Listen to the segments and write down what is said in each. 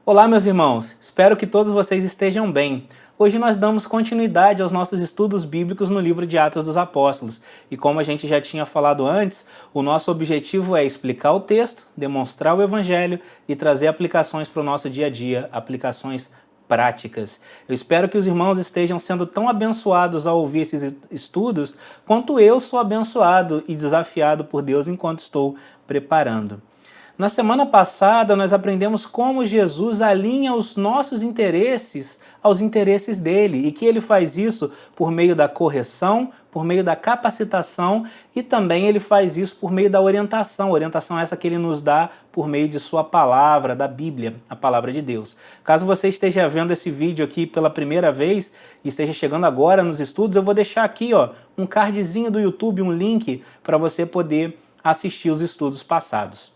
Olá, meus irmãos, espero que todos vocês estejam bem. Hoje nós damos continuidade aos nossos estudos bíblicos no livro de Atos dos Apóstolos. E como a gente já tinha falado antes, o nosso objetivo é explicar o texto, demonstrar o evangelho e trazer aplicações para o nosso dia a dia, aplicações práticas. Eu espero que os irmãos estejam sendo tão abençoados ao ouvir esses estudos, quanto eu sou abençoado e desafiado por Deus enquanto estou preparando. Na semana passada, nós aprendemos como Jesus alinha os nossos interesses aos interesses dele e que ele faz isso por meio da correção, por meio da capacitação e também ele faz isso por meio da orientação. Orientação essa que ele nos dá por meio de sua palavra, da Bíblia, a palavra de Deus. Caso você esteja vendo esse vídeo aqui pela primeira vez e esteja chegando agora nos estudos, eu vou deixar aqui um cardzinho do YouTube, um link para você poder assistir os estudos passados.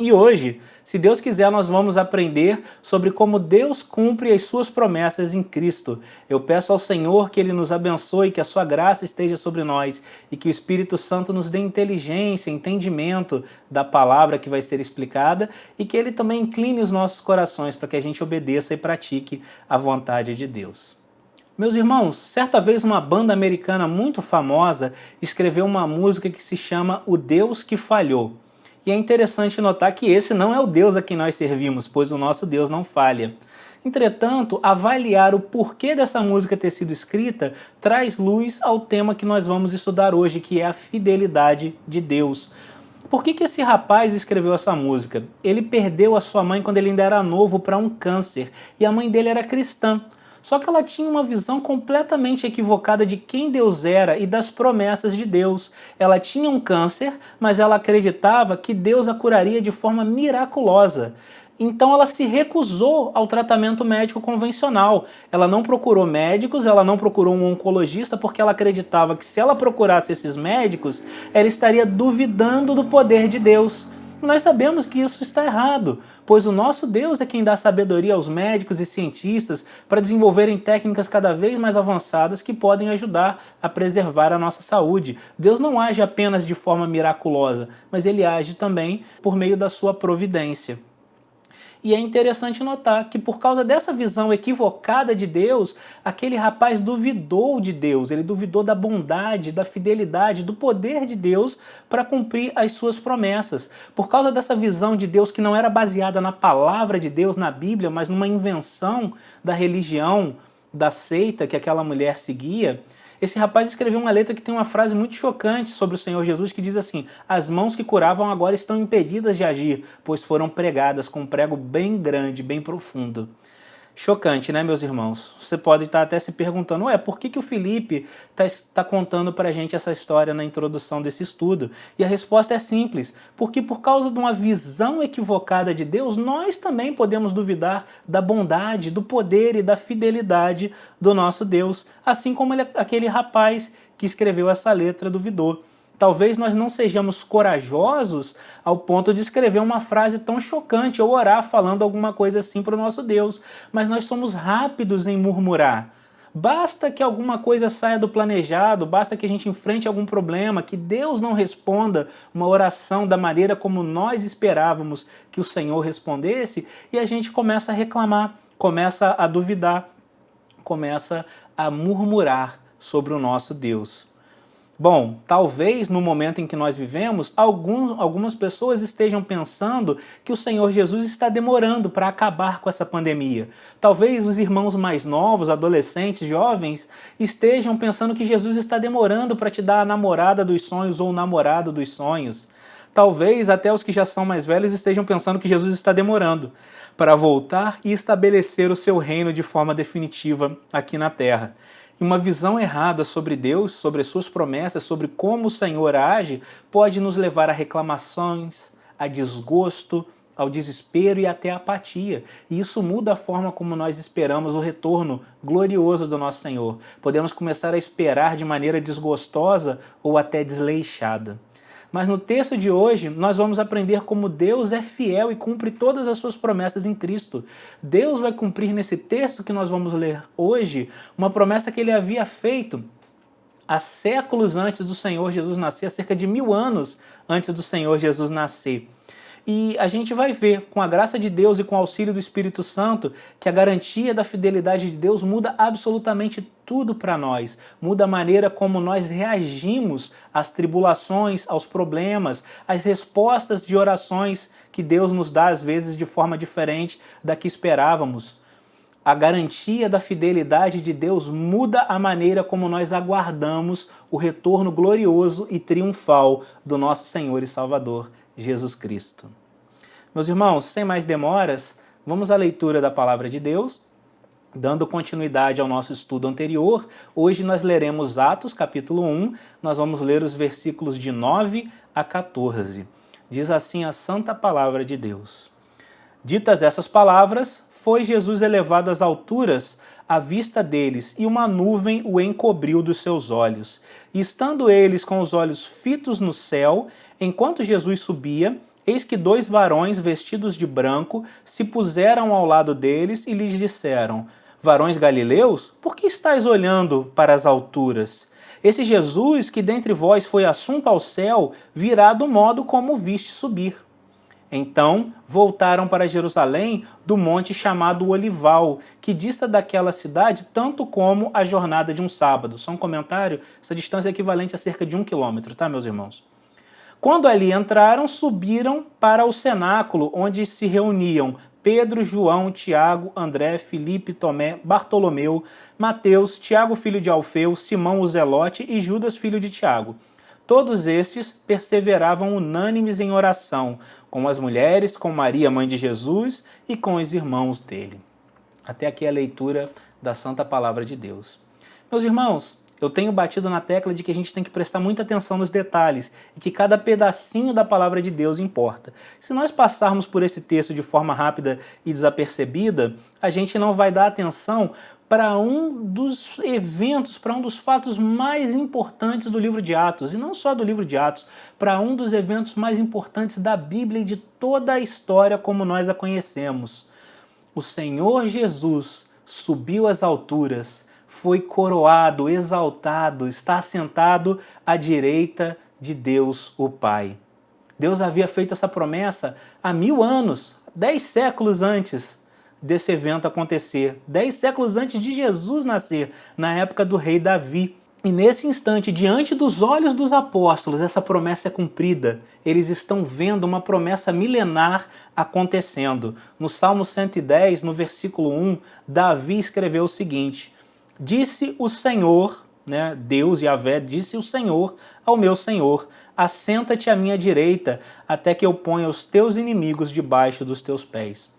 E hoje, se Deus quiser, nós vamos aprender sobre como Deus cumpre as suas promessas em Cristo. Eu peço ao Senhor que Ele nos abençoe, que a sua graça esteja sobre nós e que o Espírito Santo nos dê inteligência, entendimento da palavra que vai ser explicada e que Ele também incline os nossos corações para que a gente obedeça e pratique a vontade de Deus. Meus irmãos, certa vez uma banda americana muito famosa escreveu uma música que se chama O Deus que Falhou. E é interessante notar que esse não é o Deus a quem nós servimos, pois o nosso Deus não falha. Entretanto, avaliar o porquê dessa música ter sido escrita traz luz ao tema que nós vamos estudar hoje, que é a fidelidade de Deus. Por que esse rapaz escreveu essa música? Ele perdeu a sua mãe quando ele ainda era novo para um câncer, e a mãe dele era cristã. Só que ela tinha uma visão completamente equivocada de quem Deus era e das promessas de Deus. Ela tinha um câncer, mas ela acreditava que Deus a curaria de forma miraculosa. Então ela se recusou ao tratamento médico convencional. Ela não procurou médicos, ela não procurou um oncologista, porque ela acreditava que se ela procurasse esses médicos, ela estaria duvidando do poder de Deus. Nós sabemos que isso está errado, pois o nosso Deus é quem dá sabedoria aos médicos e cientistas para desenvolverem técnicas cada vez mais avançadas que podem ajudar a preservar a nossa saúde. Deus não age apenas de forma miraculosa, mas ele age também por meio da sua providência. E é interessante notar que por causa dessa visão equivocada de Deus, aquele rapaz duvidou de Deus, ele duvidou da bondade, da fidelidade, do poder de Deus para cumprir as suas promessas. Por causa dessa visão de Deus que não era baseada na palavra de Deus, na Bíblia, mas numa invenção da religião, da seita que aquela mulher seguia, esse rapaz escreveu uma letra que tem uma frase muito chocante sobre o Senhor Jesus que diz assim: as mãos que curavam agora estão impedidas de agir, pois foram pregadas com um prego bem grande, bem profundo. Chocante, né, meus irmãos? Você pode estar até se perguntando, por que o Felipe está contando para a gente essa história na introdução desse estudo? E a resposta é simples, porque por causa de uma visão equivocada de Deus, nós também podemos duvidar da bondade, do poder e da fidelidade do nosso Deus, assim como aquele rapaz que escreveu essa letra duvidou. Talvez nós não sejamos corajosos ao ponto de escrever uma frase tão chocante ou orar falando alguma coisa assim para o nosso Deus, mas nós somos rápidos em murmurar. Basta que alguma coisa saia do planejado, basta que a gente enfrente algum problema, que Deus não responda uma oração da maneira como nós esperávamos que o Senhor respondesse, e a gente começa a reclamar, começa a duvidar, começa a murmurar sobre o nosso Deus. Bom, talvez no momento em que nós vivemos, algumas pessoas estejam pensando que o Senhor Jesus está demorando para acabar com essa pandemia. Talvez os irmãos mais novos, adolescentes, jovens, estejam pensando que Jesus está demorando para te dar a namorada dos sonhos ou o namorado dos sonhos. Talvez até os que já são mais velhos estejam pensando que Jesus está demorando para voltar e estabelecer o seu reino de forma definitiva aqui na terra. E uma visão errada sobre Deus, sobre as suas promessas, sobre como o Senhor age, pode nos levar a reclamações, a desgosto, ao desespero e até a apatia. E isso muda a forma como nós esperamos o retorno glorioso do nosso Senhor. Podemos começar a esperar de maneira desgostosa ou até desleixada. Mas no texto de hoje, nós vamos aprender como Deus é fiel e cumpre todas as suas promessas em Cristo. Deus vai cumprir nesse texto que nós vamos ler hoje, uma promessa que ele havia feito há séculos antes do Senhor Jesus nascer, há cerca de 1000 anos antes do Senhor Jesus nascer. E a gente vai ver, com a graça de Deus e com o auxílio do Espírito Santo, que a garantia da fidelidade de Deus muda absolutamente tudo para nós. Muda a maneira como nós reagimos às tribulações, aos problemas, às respostas de orações que Deus nos dá, às vezes, de forma diferente da que esperávamos. A garantia da fidelidade de Deus muda a maneira como nós aguardamos o retorno glorioso e triunfal do nosso Senhor e Salvador, Jesus Cristo. Meus irmãos, sem mais demoras, vamos à leitura da Palavra de Deus. Dando continuidade ao nosso estudo anterior, hoje nós leremos Atos, capítulo 1, nós vamos ler os versículos de 9 a 14. Diz assim a santa Palavra de Deus. Ditas essas palavras, foi Jesus elevado às alturas à vista deles, e uma nuvem o encobriu dos seus olhos. E estando eles com os olhos fitos no céu, enquanto Jesus subia, eis que 2 varões vestidos de branco se puseram ao lado deles e lhes disseram: varões galileus, por que estáis olhando para as alturas? Esse Jesus que dentre vós foi assunto ao céu, virá do modo como o viste subir. Então voltaram para Jerusalém do monte chamado Olival, que dista daquela cidade tanto como a jornada de um sábado. Só um comentário, essa distância é equivalente a cerca de 1 quilômetro, tá, meus irmãos? Quando ali entraram, subiram para o cenáculo, onde se reuniam Pedro, João, Tiago, André, Filipe, Tomé, Bartolomeu, Mateus, Tiago, filho de Alfeu, Simão o Zelote e Judas, filho de Tiago. Todos estes perseveravam unânimes em oração, com as mulheres, com Maria, mãe de Jesus, e com os irmãos dele. Até aqui a leitura da Santa Palavra de Deus. Meus irmãos, eu tenho batido na tecla de que a gente tem que prestar muita atenção nos detalhes e que cada pedacinho da Palavra de Deus importa. Se nós passarmos por esse texto de forma rápida e desapercebida, a gente não vai dar atenção para um dos eventos, para um dos fatos mais importantes do livro de Atos, e não só do livro de Atos, para um dos eventos mais importantes da Bíblia e de toda a história como nós a conhecemos. O Senhor Jesus subiu às alturas, foi coroado, exaltado, está assentado à direita de Deus, o Pai. Deus havia feito essa promessa há 1000 anos, 10 séculos antes desse evento acontecer, 10 séculos antes de Jesus nascer, na época do rei Davi. E nesse instante, diante dos olhos dos apóstolos, essa promessa é cumprida. Eles estão vendo uma promessa milenar acontecendo. No Salmo 110, no versículo 1, Davi escreveu o seguinte: disse o Senhor, Deus, Yahvé, disse o Senhor ao meu Senhor: assenta-te à minha direita, até que eu ponha os teus inimigos debaixo dos teus pés.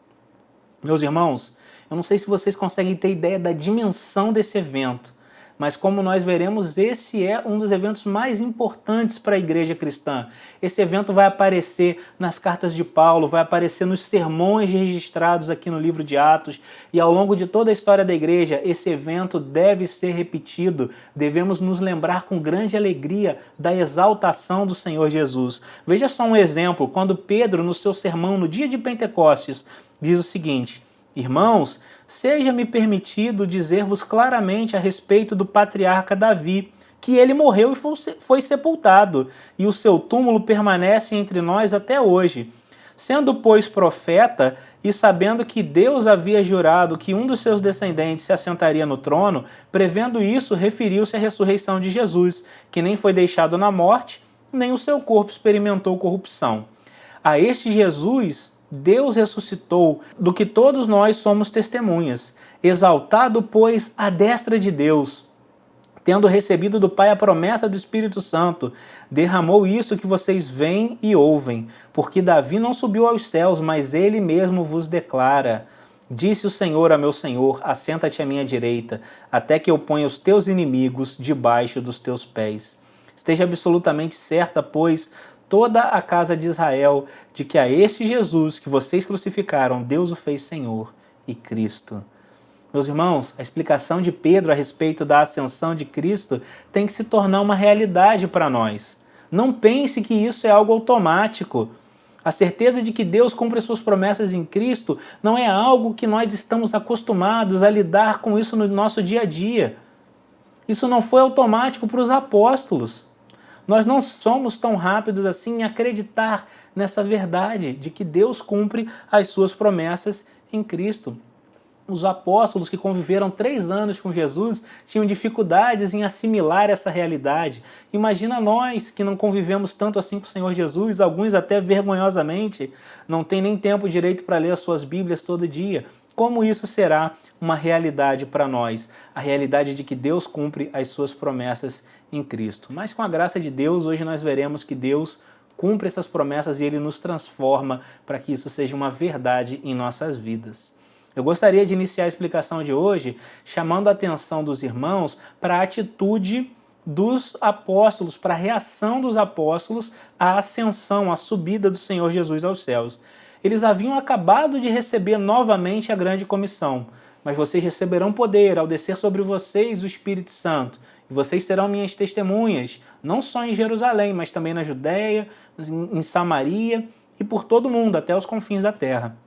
Meus irmãos, eu não sei se vocês conseguem ter ideia da dimensão desse evento, mas como nós veremos, esse é um dos eventos mais importantes para a igreja cristã. Esse evento vai aparecer nas cartas de Paulo, vai aparecer nos sermões registrados aqui no livro de Atos, e ao longo de toda a história da igreja, esse evento deve ser repetido. Devemos nos lembrar com grande alegria da exaltação do Senhor Jesus. Veja só um exemplo, quando Pedro, no seu sermão no dia de Pentecostes, diz o seguinte: irmãos, seja-me permitido dizer-vos claramente a respeito do patriarca Davi, que ele morreu e foi sepultado, e o seu túmulo permanece entre nós até hoje. Sendo, pois, profeta, e sabendo que Deus havia jurado que um dos seus descendentes se assentaria no trono, prevendo isso, referiu-se à ressurreição de Jesus, que nem foi deixado na morte, nem o seu corpo experimentou corrupção. A este Jesus Deus ressuscitou, do que todos nós somos testemunhas. Exaltado, pois, à destra de Deus, tendo recebido do Pai a promessa do Espírito Santo, derramou isso que vocês veem e ouvem, porque Davi não subiu aos céus, mas ele mesmo vos declara: disse o Senhor a meu Senhor, assenta-te à minha direita, até que eu ponha os teus inimigos debaixo dos teus pés. Esteja absolutamente certa, pois, toda a casa de Israel, de que a este Jesus que vocês crucificaram, Deus o fez Senhor e Cristo. Meus irmãos, a explicação de Pedro a respeito da ascensão de Cristo tem que se tornar uma realidade para nós. Não pense que isso é algo automático. A certeza de que Deus cumpre suas promessas em Cristo não é algo que nós estamos acostumados a lidar com isso no nosso dia a dia. Isso não foi automático para os apóstolos. Nós não somos tão rápidos assim em acreditar nessa verdade de que Deus cumpre as suas promessas em Cristo. Os apóstolos que conviveram 3 anos com Jesus tinham dificuldades em assimilar essa realidade. Imagina nós que não convivemos tanto assim com o Senhor Jesus, alguns até vergonhosamente não têm nem tempo direito para ler as suas Bíblias todo dia. Como isso será uma realidade para nós? A realidade de que Deus cumpre as suas promessas em Cristo. Mas com a graça de Deus, hoje nós veremos que Deus cumpre essas promessas e Ele nos transforma para que isso seja uma verdade em nossas vidas. Eu gostaria de iniciar a explicação de hoje chamando a atenção dos irmãos para a atitude dos apóstolos, para a reação dos apóstolos à ascensão, à subida do Senhor Jesus aos céus. Eles haviam acabado de receber novamente a grande comissão, mas vocês receberão poder ao descer sobre vocês o Espírito Santo, e vocês serão minhas testemunhas, não só em Jerusalém, mas também na Judéia, em Samaria e por todo o mundo, até os confins da terra.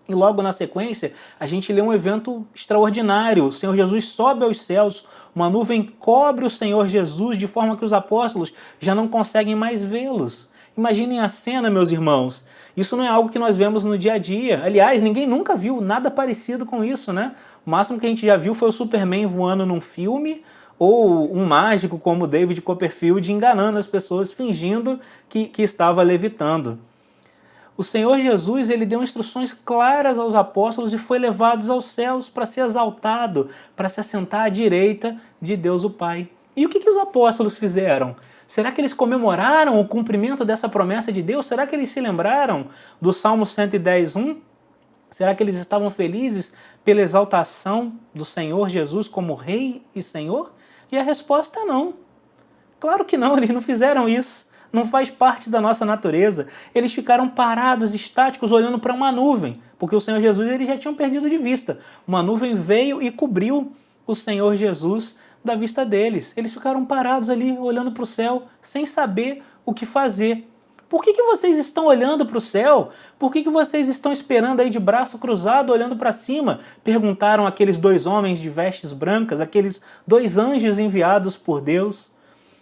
E logo na sequência, a gente lê um evento extraordinário. O Senhor Jesus sobe aos céus, uma nuvem cobre o Senhor Jesus de forma que os apóstolos já não conseguem mais vê-los. Imaginem a cena, meus irmãos. Isso não é algo que nós vemos no dia a dia. Aliás, ninguém nunca viu nada parecido com isso, né? O máximo que a gente já viu foi o Superman voando num filme, ou um mágico como David Copperfield enganando as pessoas, fingindo que estava levitando. O Senhor Jesus, ele deu instruções claras aos apóstolos e foi levado aos céus para ser exaltado, para se assentar à direita de Deus o Pai. E o que os apóstolos fizeram? Será que eles comemoraram o cumprimento dessa promessa de Deus? Será que eles se lembraram do Salmo 110:1? Será que eles estavam felizes pela exaltação do Senhor Jesus como Rei e Senhor? E a resposta é não. Claro que não, eles não fizeram isso. Não faz parte da nossa natureza. Eles ficaram parados, estáticos, olhando para uma nuvem, porque o Senhor Jesus eles já tinham perdido de vista. Uma nuvem veio e cobriu o Senhor Jesus da vista deles. Eles ficaram parados ali, olhando para o céu, sem saber o que fazer. Por que vocês estão olhando para o céu? Por que vocês estão esperando aí de braço cruzado, olhando para cima? Perguntaram aqueles 2 homens de vestes brancas, aqueles 2 anjos enviados por Deus.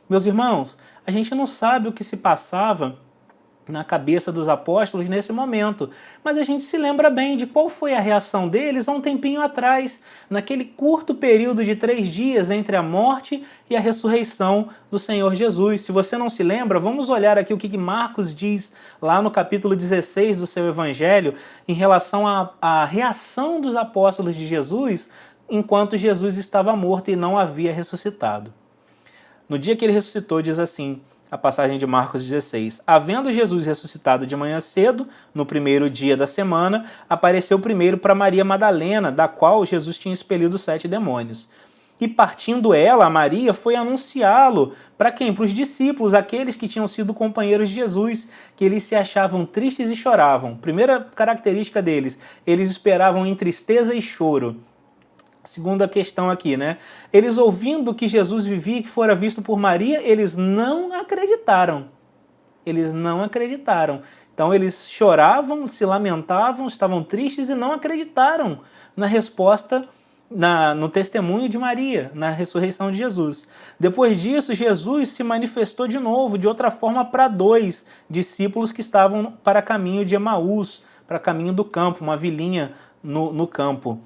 Meus irmãos, a gente não sabe o que se passava na cabeça dos apóstolos nesse momento, mas a gente se lembra bem de qual foi a reação deles há um tempinho atrás, naquele curto período de 3 dias entre a morte e a ressurreição do Senhor Jesus. Se você não se lembra, vamos olhar aqui o que Marcos diz lá no capítulo 16 do seu Evangelho em relação à reação dos apóstolos de Jesus enquanto Jesus estava morto e não havia ressuscitado. No dia que ele ressuscitou, diz assim, a passagem de Marcos 16. Havendo Jesus ressuscitado de manhã cedo, no primeiro dia da semana, apareceu primeiro para Maria Madalena, da qual Jesus tinha expelido 7 demônios. E partindo ela, a Maria, foi anunciá-lo. Para quem? Para os discípulos, aqueles que tinham sido companheiros de Jesus, que eles se achavam tristes e choravam. Primeira característica deles, eles esperavam em tristeza e choro. Segunda questão aqui, né? Eles ouvindo que Jesus vivia e que fora visto por Maria, eles não acreditaram. Eles não acreditaram. Então eles choravam, se lamentavam, estavam tristes e não acreditaram na resposta, no testemunho de Maria, na ressurreição de Jesus. Depois disso, Jesus se manifestou de novo, de outra forma, para 2 discípulos que estavam para caminho de Emaús, para caminho do campo, uma vilinha no campo.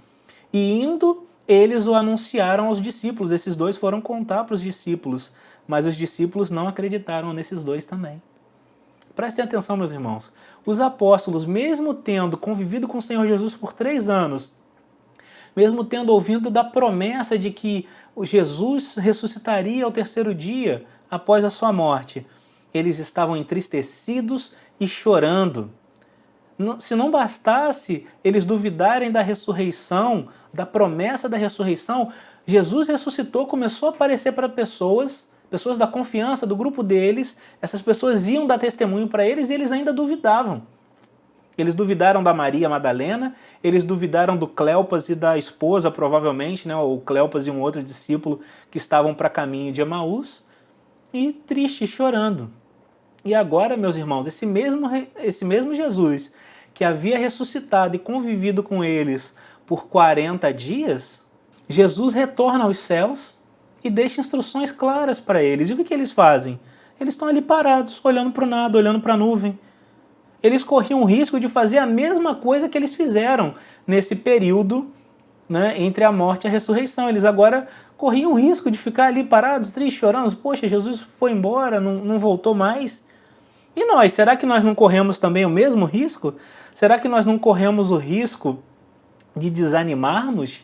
E indo, eles o anunciaram aos discípulos. Esses 2 foram contar para os discípulos, mas os discípulos não acreditaram nesses 2 também. Prestem atenção, meus irmãos. Os apóstolos, mesmo tendo convivido com o Senhor Jesus por 3 anos, mesmo tendo ouvido da promessa de que o Jesus ressuscitaria ao 3º dia após a sua morte, eles estavam entristecidos e chorando. Se não bastasse eles duvidarem da ressurreição, da promessa da ressurreição, Jesus ressuscitou, começou a aparecer para pessoas da confiança do grupo deles, essas pessoas iam dar testemunho para eles e eles ainda duvidavam. Eles duvidaram da Maria Madalena, eles duvidaram do Cleopas e da esposa, provavelmente, né, o Cleopas e um outro discípulo que estavam para caminho de Emaús, e tristes, chorando. E agora, meus irmãos, esse mesmo Jesus que havia ressuscitado e convivido com eles por 40 dias, Jesus retorna aos céus e deixa instruções claras para eles. E o que eles fazem? Eles estão ali parados, olhando para o nada, olhando para a nuvem. Eles corriam o risco de fazer a mesma coisa que eles fizeram nesse período, né, entre a morte e a ressurreição. Eles agora corriam o risco de ficar ali parados, tristes, chorando. Poxa, Jesus foi embora, não voltou mais. E nós, será que nós não corremos também o mesmo risco? Será que nós não corremos o risco de desanimarmos,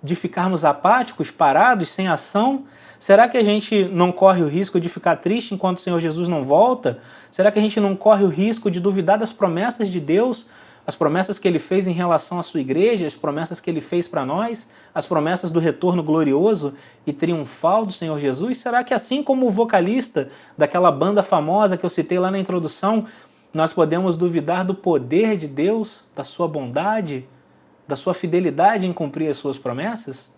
de ficarmos apáticos, parados, sem ação? Será que a gente não corre o risco de ficar triste enquanto o Senhor Jesus não volta? Será que a gente não corre o risco de duvidar das promessas de Deus, as promessas que Ele fez em relação à sua igreja, as promessas que Ele fez para nós, as promessas do retorno glorioso e triunfal do Senhor Jesus? Será que assim como o vocalista daquela banda famosa que eu citei lá na introdução, nós podemos duvidar do poder de Deus, da sua bondade, da sua fidelidade em cumprir as suas promessas?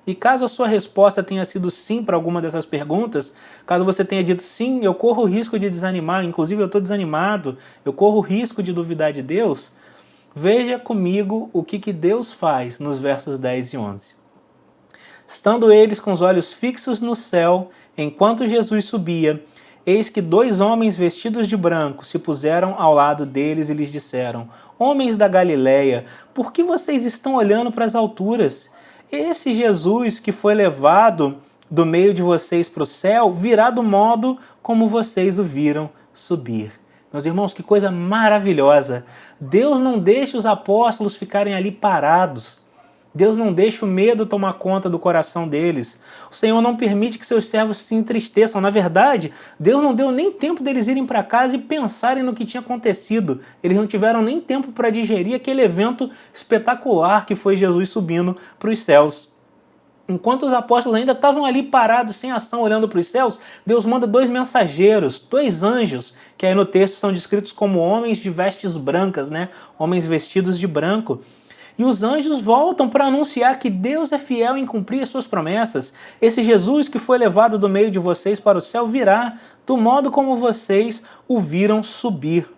E caso a sua resposta tenha sido sim para alguma dessas perguntas, caso você tenha dito sim, eu corro o risco de desanimar, inclusive eu estou desanimado, eu corro o risco de duvidar de Deus, veja comigo o que Deus faz nos versos 10 e 11. Estando eles com os olhos fixos no céu, enquanto Jesus subia, eis que 2 homens vestidos de branco se puseram ao lado deles e lhes disseram: Homens da Galileia, por que vocês estão olhando para as alturas? Esse Jesus que foi levado do meio de vocês para o céu virá do modo como vocês o viram subir. Meus irmãos, que coisa maravilhosa! Deus não deixa os apóstolos ficarem ali parados. Deus não deixa o medo tomar conta do coração deles. O Senhor não permite que seus servos se entristeçam. Na verdade, Deus não deu nem tempo deles irem para casa e pensarem no que tinha acontecido. Eles não tiveram nem tempo para digerir aquele evento espetacular que foi Jesus subindo para os céus. Enquanto os apóstolos ainda estavam ali parados, sem ação, olhando para os céus, Deus manda 2 mensageiros, 2 anjos, que aí no texto são descritos como homens de vestes brancas, né? Homens vestidos de branco. E os anjos voltam para anunciar que Deus é fiel em cumprir as suas promessas. Esse Jesus que foi levado do meio de vocês para o céu virá do modo como vocês o viram subir.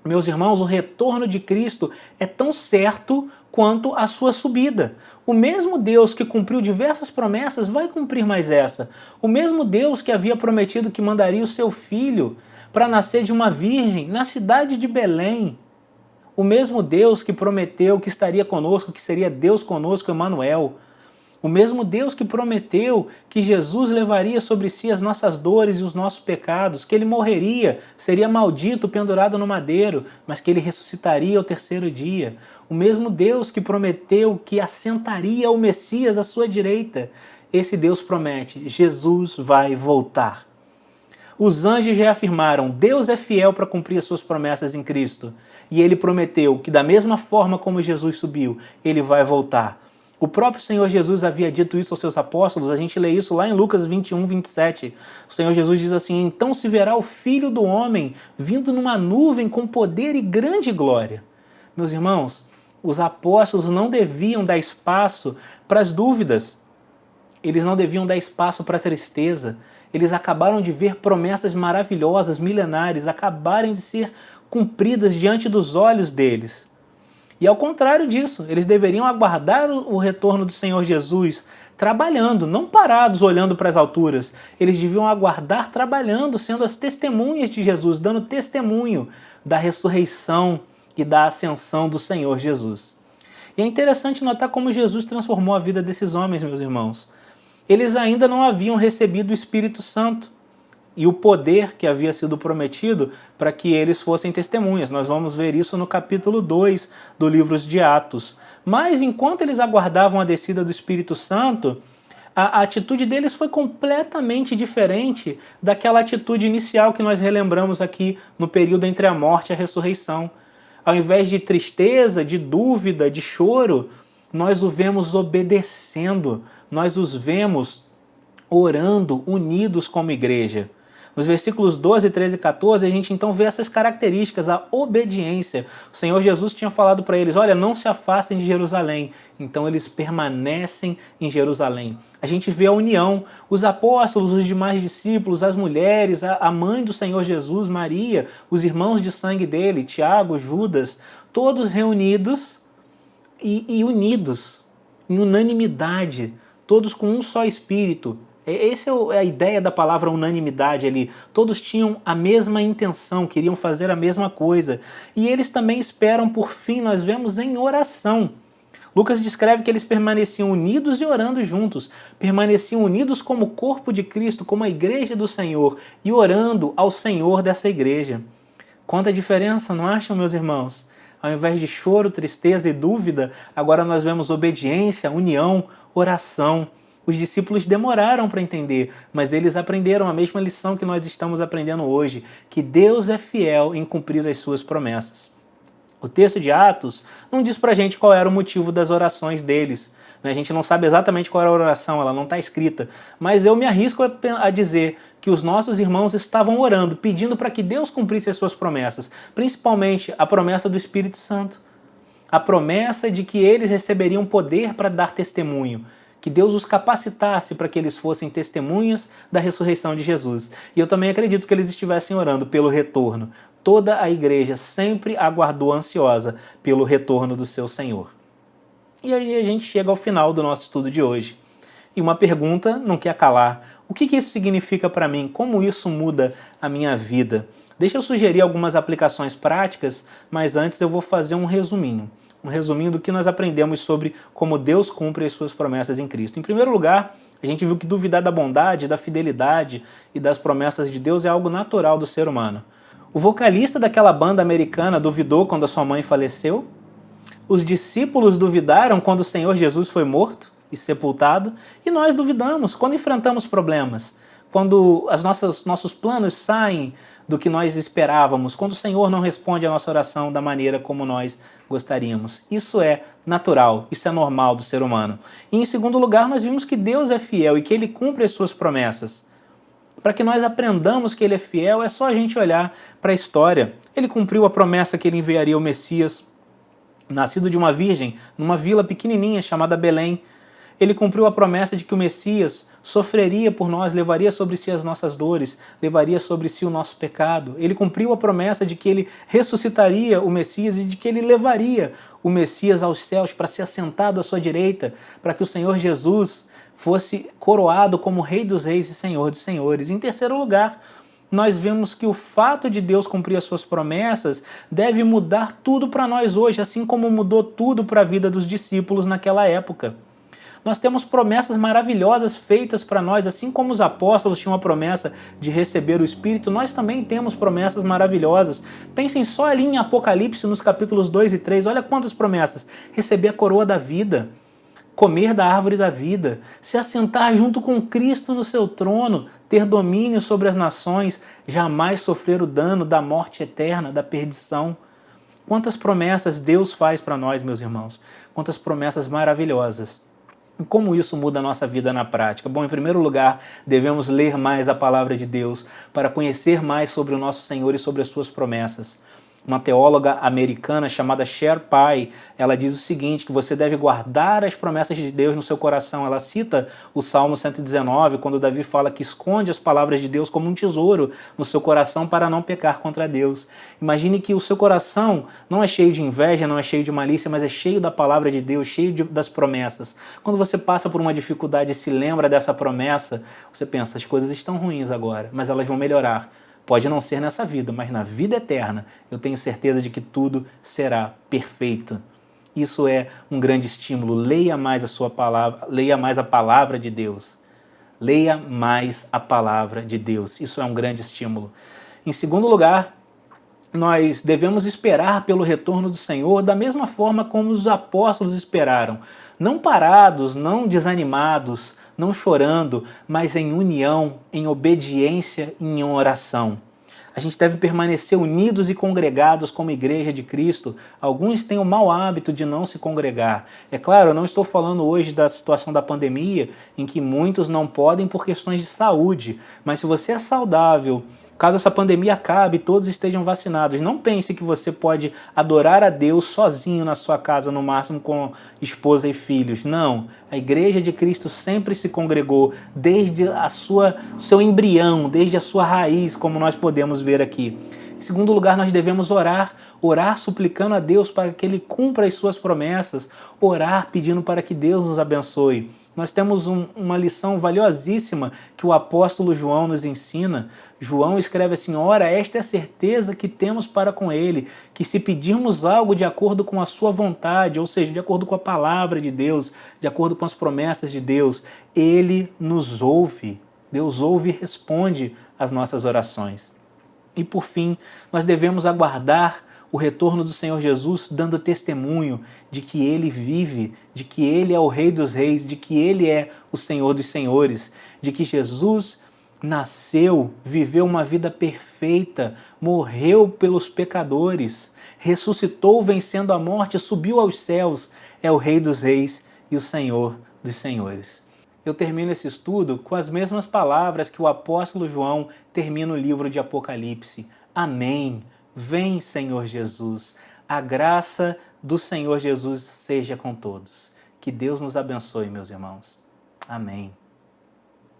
Meus irmãos, o retorno de Cristo é tão certo quanto a sua subida. O mesmo Deus que cumpriu diversas promessas vai cumprir mais essa. O mesmo Deus que havia prometido que mandaria o seu filho para nascer de uma virgem na cidade de Belém. O mesmo Deus que prometeu que estaria conosco, que seria Deus conosco, Emanuel. O mesmo Deus que prometeu que Jesus levaria sobre si as nossas dores e os nossos pecados, que ele morreria, seria maldito, pendurado no madeiro, mas que ele ressuscitaria ao 3º dia. O mesmo Deus que prometeu que assentaria o Messias à sua direita. Esse Deus promete: Jesus vai voltar. Os anjos reafirmaram: Deus é fiel para cumprir as suas promessas em Cristo. E ele prometeu que da mesma forma como Jesus subiu, ele vai voltar. O próprio Senhor Jesus havia dito isso aos seus apóstolos, a gente lê isso lá em Lucas 21, 27. O Senhor Jesus diz assim: então se verá o Filho do Homem vindo numa nuvem com poder e grande glória. Meus irmãos, os apóstolos não deviam dar espaço para as dúvidas. Eles não deviam dar espaço para a tristeza. Eles acabaram de ver promessas maravilhosas, milenares, acabarem de ser cumpridas diante dos olhos deles. E ao contrário disso, eles deveriam aguardar o retorno do Senhor Jesus, trabalhando, não parados olhando para as alturas. Eles deviam aguardar trabalhando, sendo as testemunhas de Jesus, dando testemunho da ressurreição e da ascensão do Senhor Jesus. E é interessante notar como Jesus transformou a vida desses homens, meus irmãos. Eles ainda não haviam recebido o Espírito Santo e o poder que havia sido prometido para que eles fossem testemunhas. Nós vamos ver isso no capítulo 2 do livro de Atos. Mas enquanto eles aguardavam a descida do Espírito Santo, a atitude deles foi completamente diferente daquela atitude inicial que nós relembramos aqui no período entre a morte e a ressurreição. Ao invés de tristeza, de dúvida, de choro, nós o vemos obedecendo, nós os vemos orando, unidos como igreja. Nos versículos 12, 13 e 14, a gente então vê essas características, a obediência. O Senhor Jesus tinha falado para eles: olha, não se afastem de Jerusalém. Então eles permanecem em Jerusalém. A gente vê a união, os apóstolos, os demais discípulos, as mulheres, a mãe do Senhor Jesus, Maria, os irmãos de sangue dele, Tiago, Judas, todos reunidos e unidos, em unanimidade, todos com um só espírito, Essa é a ideia da palavra unanimidade ali. Todos tinham a mesma intenção, queriam fazer a mesma coisa. E eles também esperam por fim, nós vemos em oração. Lucas descreve que eles permaneciam unidos e orando juntos, permaneciam unidos como corpo de Cristo, como a igreja do Senhor, e orando ao Senhor dessa igreja. Quanta diferença, não acham, meus irmãos? Ao invés de choro, tristeza e dúvida, agora nós vemos obediência, união, oração. Os discípulos demoraram para entender, mas eles aprenderam a mesma lição que nós estamos aprendendo hoje, que Deus é fiel em cumprir as suas promessas. O texto de Atos não diz pra gente qual era o motivo das orações deles. A gente não sabe exatamente qual era a oração, ela não está escrita. Mas eu me arrisco a dizer que os nossos irmãos estavam orando, pedindo para que Deus cumprisse as suas promessas. Principalmente a promessa do Espírito Santo. A promessa de que eles receberiam poder para dar testemunho. Que Deus os capacitasse para que eles fossem testemunhas da ressurreição de Jesus. E eu também acredito que eles estivessem orando pelo retorno. Toda a igreja sempre aguardou ansiosa pelo retorno do seu Senhor. E aí a gente chega ao final do nosso estudo de hoje. E uma pergunta não quer calar. O que isso significa para mim? Como isso muda a minha vida? Deixa eu sugerir algumas aplicações práticas, mas antes eu vou fazer um resuminho. Um resuminho do que nós aprendemos sobre como Deus cumpre as suas promessas em Cristo. Em primeiro lugar, a gente viu que duvidar da bondade, da fidelidade e das promessas de Deus é algo natural do ser humano. O vocalista daquela banda americana duvidou quando a sua mãe faleceu. Os discípulos duvidaram quando o Senhor Jesus foi morto e sepultado. E nós duvidamos quando enfrentamos problemas, quando nossos planos saem do que nós esperávamos, quando o Senhor não responde a nossa oração da maneira como nós gostaríamos. Isso é natural, isso é normal do ser humano. E em segundo lugar, nós vimos que Deus é fiel e que Ele cumpre as suas promessas. Para que nós aprendamos que Ele é fiel, é só a gente olhar para a história. Ele cumpriu a promessa que Ele enviaria o Messias, nascido de uma virgem, numa vila pequenininha chamada Belém. Ele cumpriu a promessa de que o Messias sofreria por nós, levaria sobre si as nossas dores, levaria sobre si o nosso pecado. Ele cumpriu a promessa de que Ele ressuscitaria o Messias e de que Ele levaria o Messias aos céus para ser assentado à sua direita, para que o Senhor Jesus fosse coroado como Rei dos Reis e Senhor dos Senhores. Em terceiro lugar, nós vemos que o fato de Deus cumprir as suas promessas deve mudar tudo para nós hoje, assim como mudou tudo para a vida dos discípulos naquela época. Nós temos promessas maravilhosas feitas para nós, assim como os apóstolos tinham a promessa de receber o Espírito, nós também temos promessas maravilhosas. Pensem só ali em Apocalipse, nos capítulos 2 e 3, olha quantas promessas. Receber a coroa da vida, comer da árvore da vida, se assentar junto com Cristo no seu trono, ter domínio sobre as nações, jamais sofrer o dano da morte eterna, da perdição. Quantas promessas Deus faz para nós, meus irmãos. Quantas promessas maravilhosas. E como isso muda a nossa vida na prática? Bom, em primeiro lugar, devemos ler mais a palavra de Deus para conhecer mais sobre o nosso Senhor e sobre as suas promessas. Uma teóloga americana chamada Cher Pai, ela diz o seguinte, que você deve guardar as promessas de Deus no seu coração. Ela cita o Salmo 119, quando Davi fala que esconde as palavras de Deus como um tesouro no seu coração para não pecar contra Deus. Imagine que o seu coração não é cheio de inveja, não é cheio de malícia, mas é cheio da palavra de Deus, cheio das promessas. Quando você passa por uma dificuldade e se lembra dessa promessa, você pensa, as coisas estão ruins agora, mas elas vão melhorar. Pode não ser nessa vida, mas na vida eterna eu tenho certeza de que tudo será perfeito. Isso é um grande estímulo. Leia mais a sua palavra, leia mais a palavra de Deus. Leia mais a palavra de Deus. Isso é um grande estímulo. Em segundo lugar, nós devemos esperar pelo retorno do Senhor da mesma forma como os apóstolos esperaram. Não parados, não desanimados, não chorando, mas em união, em obediência e em oração. A gente deve permanecer unidos e congregados como igreja de Cristo. Alguns têm o mau hábito de não se congregar. É claro, eu não estou falando hoje da situação da pandemia, em que muitos não podem por questões de saúde. Mas se você é saudável, caso essa pandemia acabe e todos estejam vacinados, não pense que você pode adorar a Deus sozinho na sua casa, no máximo com esposa e filhos. Não, a igreja de Cristo sempre se congregou desde seu embrião, desde a sua raiz, como nós podemos ver aqui. Em segundo lugar, nós devemos orar suplicando a Deus para que Ele cumpra as suas promessas, orar pedindo para que Deus nos abençoe. Nós temos uma lição valiosíssima que o apóstolo João nos ensina. João escreve assim: ora, esta é a certeza que temos para com Ele, que se pedirmos algo de acordo com a sua vontade, ou seja, de acordo com a palavra de Deus, de acordo com as promessas de Deus, Ele nos ouve. Deus ouve e responde às nossas orações. E por fim, nós devemos aguardar o retorno do Senhor Jesus, dando testemunho de que Ele vive, de que Ele é o Rei dos Reis, de que Ele é o Senhor dos Senhores, de que Jesus nasceu, viveu uma vida perfeita, morreu pelos pecadores, ressuscitou vencendo a morte, subiu aos céus, é o Rei dos Reis e o Senhor dos Senhores. Eu termino esse estudo com as mesmas palavras que o apóstolo João termina o livro de Apocalipse. Amém. Vem, Senhor Jesus. A graça do Senhor Jesus seja com todos. Que Deus nos abençoe, meus irmãos. Amém.